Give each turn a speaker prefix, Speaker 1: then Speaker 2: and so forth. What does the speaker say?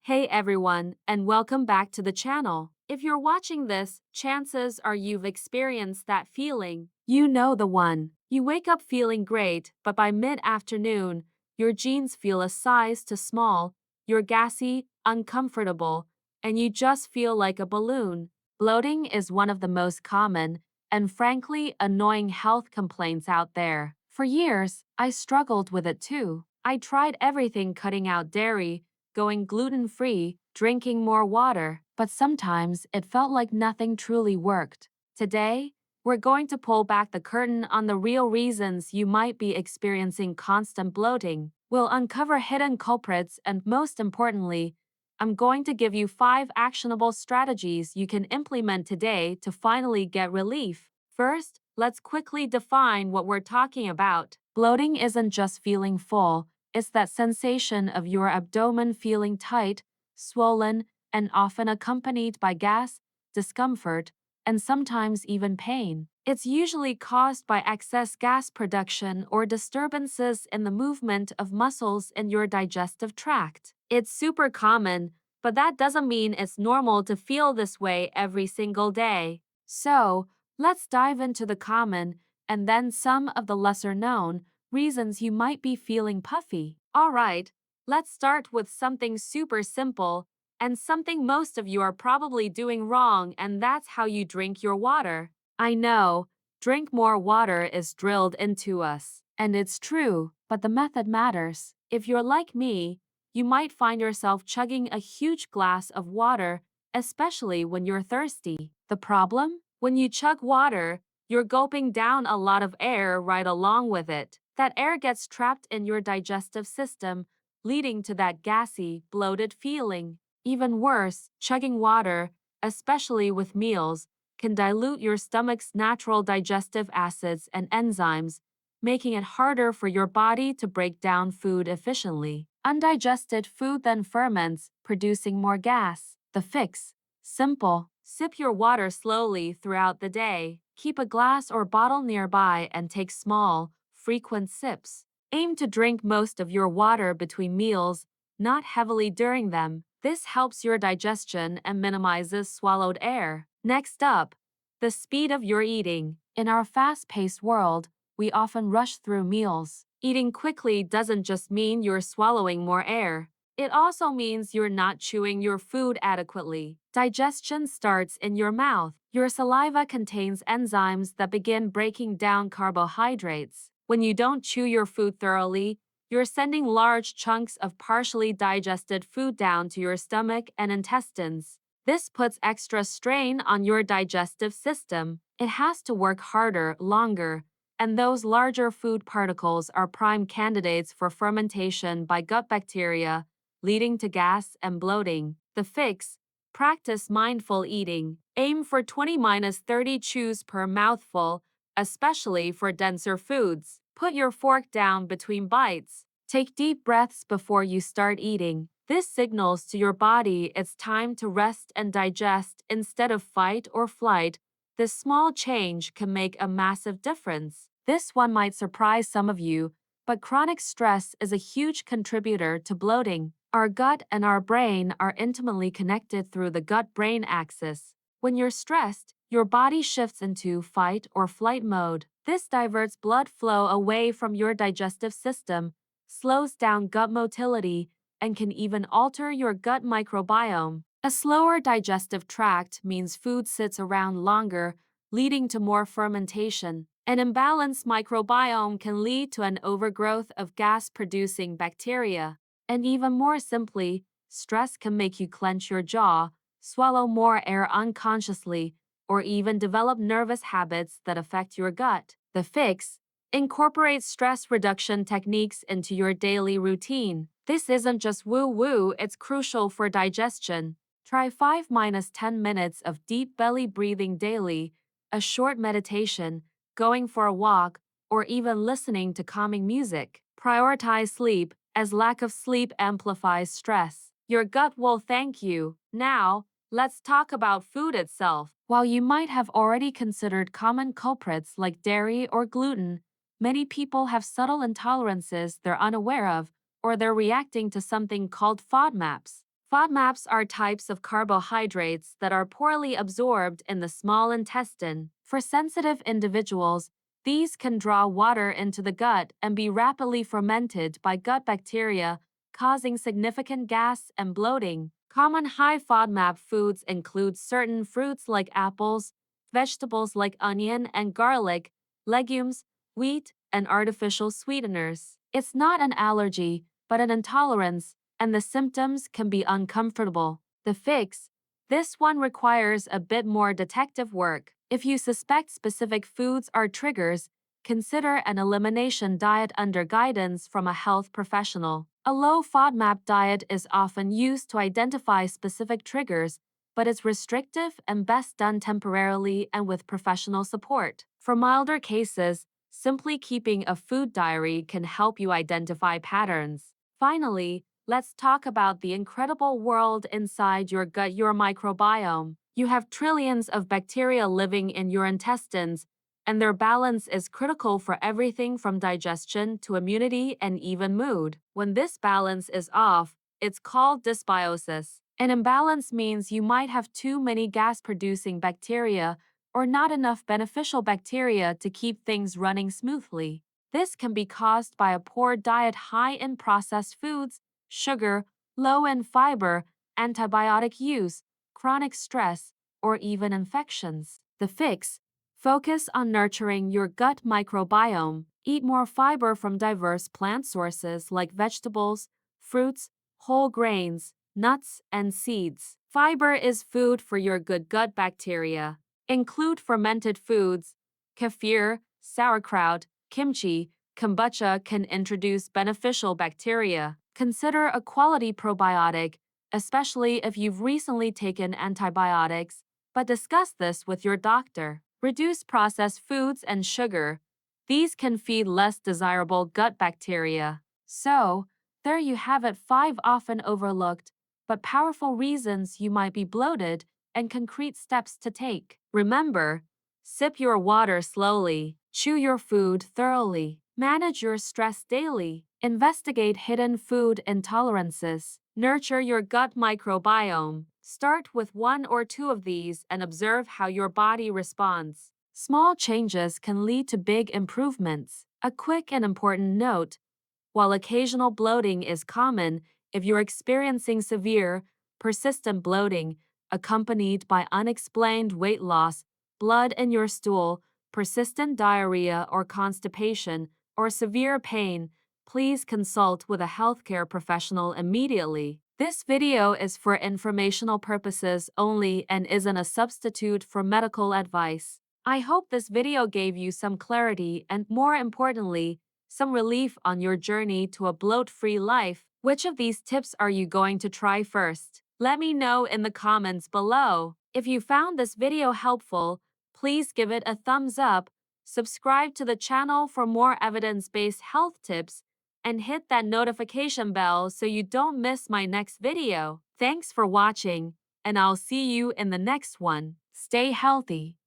Speaker 1: Hey everyone, and welcome back to the channel. If you're watching this, chances are you've experienced that feeling. You know the one. You wake up feeling great, but by mid-afternoon, your jeans feel a size too small, you're gassy, uncomfortable, and you just feel like a balloon. Bloating is one of the most common and frankly annoying health complaints out there. For years, I struggled with it too. I tried everything, cutting out dairy, going gluten-free, drinking more water, but sometimes it felt like nothing truly worked. Today, we're going to pull back the curtain on the real reasons you might be experiencing constant bloating. We'll uncover hidden culprits, and most importantly, I'm going to give you 5 actionable strategies you can implement today to finally get relief. First, let's quickly define what we're talking about. Bloating isn't just feeling full, it's that sensation of your abdomen feeling tight, swollen, and often accompanied by gas, discomfort, and sometimes even pain. It's usually caused by excess gas production or disturbances in the movement of muscles in your digestive tract. It's super common, but that doesn't mean it's normal to feel this way every single day. So, let's dive into the common and then some of the lesser known reasons you might be feeling puffy. Alright, let's start with something super simple and something most of you are probably doing wrong, and that's how you drink your water. I know, drink more water is drilled into us, and it's true, but the method matters. If you're like me, you might find yourself chugging a huge glass of water, especially when you're thirsty. The problem? When you chug water, you're gulping down a lot of air right along with it. That air gets trapped in your digestive system, leading to that gassy, bloated feeling. Even worse, chugging water, especially with meals, can dilute your stomach's natural digestive acids and enzymes, making it harder for your body to break down food efficiently. Undigested food then ferments, producing more gas. The fix? Simple. Sip your water slowly throughout the day. Keep a glass or bottle nearby and take small, frequent sips. Aim to drink most of your water between meals, not heavily during them. This helps your digestion and minimizes swallowed air. Next up, the speed of your eating. In our fast-paced world, we often rush through meals. Eating quickly doesn't just mean you're swallowing more air. It also means you're not chewing your food adequately. Digestion starts in your mouth. Your saliva contains enzymes that begin breaking down carbohydrates. When you don't chew your food thoroughly, you're sending large chunks of partially digested food down to your stomach and intestines. This puts extra strain on your digestive system. It has to work harder, longer, and those larger food particles are prime candidates for fermentation by gut bacteria, leading to gas and bloating. The fix? Practice mindful eating. Aim for 20-30 chews per mouthful, especially for denser foods. Put your fork down between bites. Take deep breaths before you start eating. This signals to your body it's time to rest and digest instead of fight or flight. This small change can make a massive difference. This one might surprise some of you, but chronic stress is a huge contributor to bloating. Our gut and our brain are intimately connected through the gut-brain axis. When you're stressed, your body shifts into fight or flight mode. This diverts blood flow away from your digestive system, slows down gut motility, and can even alter your gut microbiome. A slower digestive tract means food sits around longer, leading to more fermentation. An imbalanced microbiome can lead to an overgrowth of gas-producing bacteria. And even more simply, stress can make you clench your jaw, swallow more air unconsciously, or even develop nervous habits that affect your gut. The fix? Incorporate stress reduction techniques into your daily routine. This isn't just woo-woo, it's crucial for digestion. Try 5-10 minutes of deep belly breathing daily, a short meditation, going for a walk, or even listening to calming music. Prioritize sleep, as lack of sleep amplifies stress. Your gut will thank you. Now, let's talk about food itself. While you might have already considered common culprits like dairy or gluten, many people have subtle intolerances they're unaware of, or they're reacting to something called FODMAPs. FODMAPs are types of carbohydrates that are poorly absorbed in the small intestine. For sensitive individuals, these can draw water into the gut and be rapidly fermented by gut bacteria, causing significant gas and bloating. Common high FODMAP foods include certain fruits like apples, vegetables like onion and garlic, legumes, wheat, and artificial sweeteners. It's not an allergy, but an intolerance, and the symptoms can be uncomfortable. The fix: this one requires a bit more detective work. If you suspect specific foods are triggers, consider an elimination diet under guidance from a health professional. A low FODMAP diet is often used to identify specific triggers, but it's restrictive and best done temporarily and with professional support. For milder cases, simply keeping a food diary can help you identify patterns. Finally, let's talk about the incredible world inside your gut, your microbiome. You have trillions of bacteria living in your intestines, and their balance is critical for everything from digestion to immunity and even mood. When this balance is off, it's called dysbiosis. An imbalance means you might have too many gas-producing bacteria or not enough beneficial bacteria to keep things running smoothly. This can be caused by a poor diet high in processed foods, sugar, low in fiber, antibiotic use, chronic stress, or even infections. The fix: focus on nurturing your gut microbiome. Eat more fiber from diverse plant sources like vegetables, fruits, whole grains, nuts, and seeds. Fiber is food for your good gut bacteria. Include fermented foods. Kefir, sauerkraut, kimchi, kombucha can introduce beneficial bacteria. Consider a quality probiotic, especially if you've recently taken antibiotics, but discuss this with your doctor. Reduce processed foods and sugar. These can feed less desirable gut bacteria. So, there you have it, 5 often overlooked but powerful reasons you might be bloated and concrete steps to take. Remember, sip your water slowly, chew your food thoroughly, manage your stress daily, investigate hidden food intolerances, nurture your gut microbiome. Start with 1 or 2 of these and observe how your body responds. Small changes can lead to big improvements. A quick and important note: while occasional bloating is common, if you're experiencing severe, persistent bloating, accompanied by unexplained weight loss, blood in your stool, persistent diarrhea or constipation, or severe pain, please consult with a healthcare professional immediately. This video is for informational purposes only and isn't a substitute for medical advice. I hope this video gave you some clarity and, more importantly, some relief on your journey to a bloat-free life. Which of these tips are you going to try first? Let me know in the comments below. If you found this video helpful, please give it a thumbs up, subscribe to the channel for more evidence-based health tips, and hit that notification bell so you don't miss my next video. Thanks for watching, and I'll see you in the next one. Stay healthy.